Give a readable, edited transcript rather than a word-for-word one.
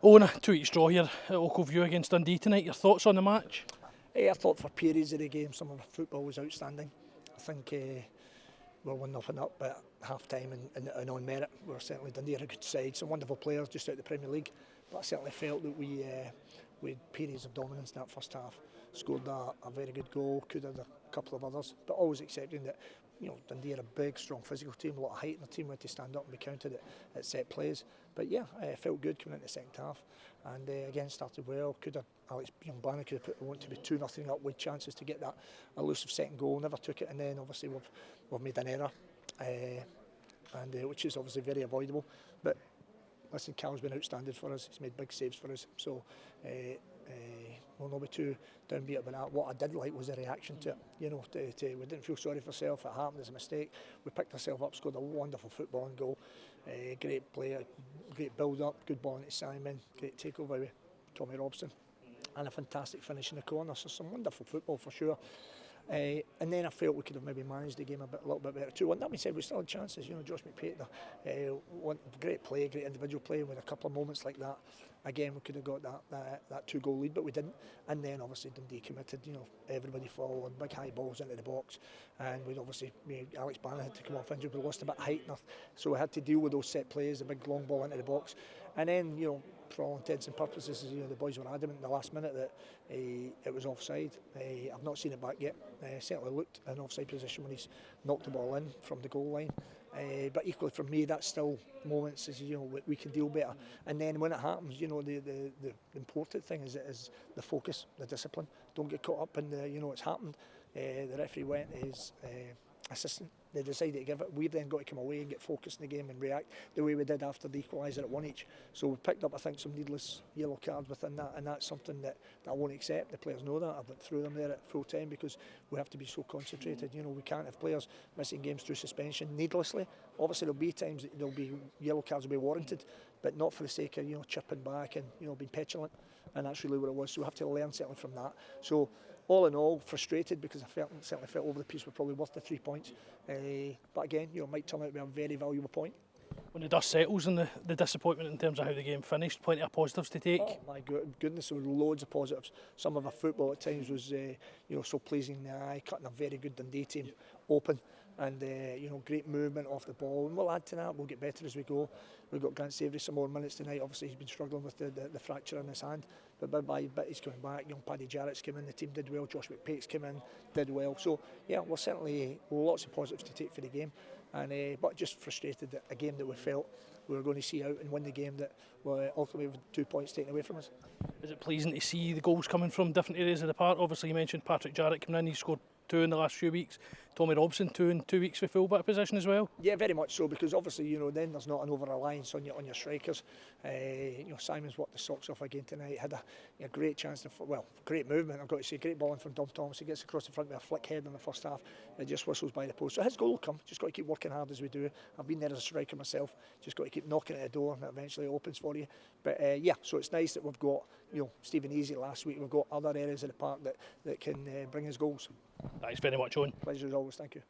Owen, a 2-week draw here at Local View against Dundee tonight. Your thoughts on the match? I thought for periods of the game some of the football was outstanding. I think we were 1-0 up at half time and on merit. We were certainly Dundee are a good side, some wonderful players just out of the Premier League, but I certainly felt that we had periods of dominance in that first half. Scored a very good goal, could have had a couple of others, but always accepting that Dundee are a big, strong physical team, a lot of height in the team, we had to stand up and be counted at set plays. But yeah, it felt good coming into the second half, and again started well. Could have Alex Young-Bannon could have put the one to be 2-0 up with chances to get that elusive second goal, never took it, and then obviously we've made an error, and which is obviously very avoidable. But listen, Cal's been outstanding for us. He's made big saves for us, so we'll not be too downbeat about that. What I did like was the reaction to it. We didn't feel sorry for ourselves. It happened as a mistake. We picked ourselves up, scored a wonderful footballing goal. Great play, great build-up, good ball into Simon, great takeover with Tommy Robson, and a fantastic finish in the corner. So some wonderful football for sure. And then I felt we could have maybe managed the game a little bit better too. That being said, we still had chances. Josh McPater, great play, great individual play with a couple of moments like that. Again, we could have got that 2-goal lead, but we didn't. And then obviously Dundee committed. Everybody following, big high balls into the box, and we'd obviously Alex Bannon had to come off injured. We lost a bit of height, so we had to deal with those set plays, the big long ball into the box, and then for all intents and purposes, the boys were adamant in the last minute that it was offside. I've not seen it back yet. Certainly looked in offside position when he's knocked the ball in from the goal line. But equally for me, that's still moments as we can deal better. And then when it happens, the important thing is the focus, the discipline. Don't get caught up in it's happened. The referee went his assistant. They decided to give it. We've then got to come away and get focused in the game and react the way we did after the equaliser at 1 each. So we picked up, I think, some needless yellow cards within that, and that's something that I won't accept. The players know that. I've went through them there at full time because we have to be so concentrated. We can't have players missing games through suspension needlessly. Obviously, there'll be times that there'll be yellow cards will be warranted, but not for the sake of chipping back and being petulant. And that's really what it was. So we have to learn certainly from that. So all in all, frustrated because I certainly felt over the piece we're probably worth the 3 points. But again, might turn out to be a very valuable point. When the dust settles and the disappointment in terms of how the game finished, plenty of positives to take. Oh my goodness, there were loads of positives. Some of our football at times was so pleasing in the eye, cutting a very good Dundee team open, and great movement off the ball. And we'll add to that. We'll get better as we go. We've got Grant Savoury some more minutes tonight. Obviously he's been struggling with the fracture in his hand, but bit by bit he's coming back. Young Paddy Jarrett's come in, the team did well. Josh McPate's come in, did well. So yeah, we're certainly lots of positives to take for the game. And but just frustrated that a game that we felt we were going to see out and win the game that ultimately with 2 points taken away from us. Is it pleasing to see the goals coming from different areas of the park? Obviously you mentioned Patrick Jarrett coming in, he scored 2 in the last few weeks. Tommy Robson 2 in 2 weeks for full-back position as well. Yeah, very much so, because obviously then there's not an over-reliance on your strikers. Simon's worked the socks off again tonight. Had a great chance great movement. I've got to say, great ball in from Dom Thomas. He gets across the front with a flick head in the first half. It just whistles by the post. So his goal will come. Just got to keep working hard as we do. I've been there as a striker myself. Just got to keep knocking at the door, and it eventually opens for you. But yeah, so it's nice that we've got Stephen Easy last week. We've got other areas of the park that can bring us goals. Thanks very much, Owen. Pleasure as always. Thank you.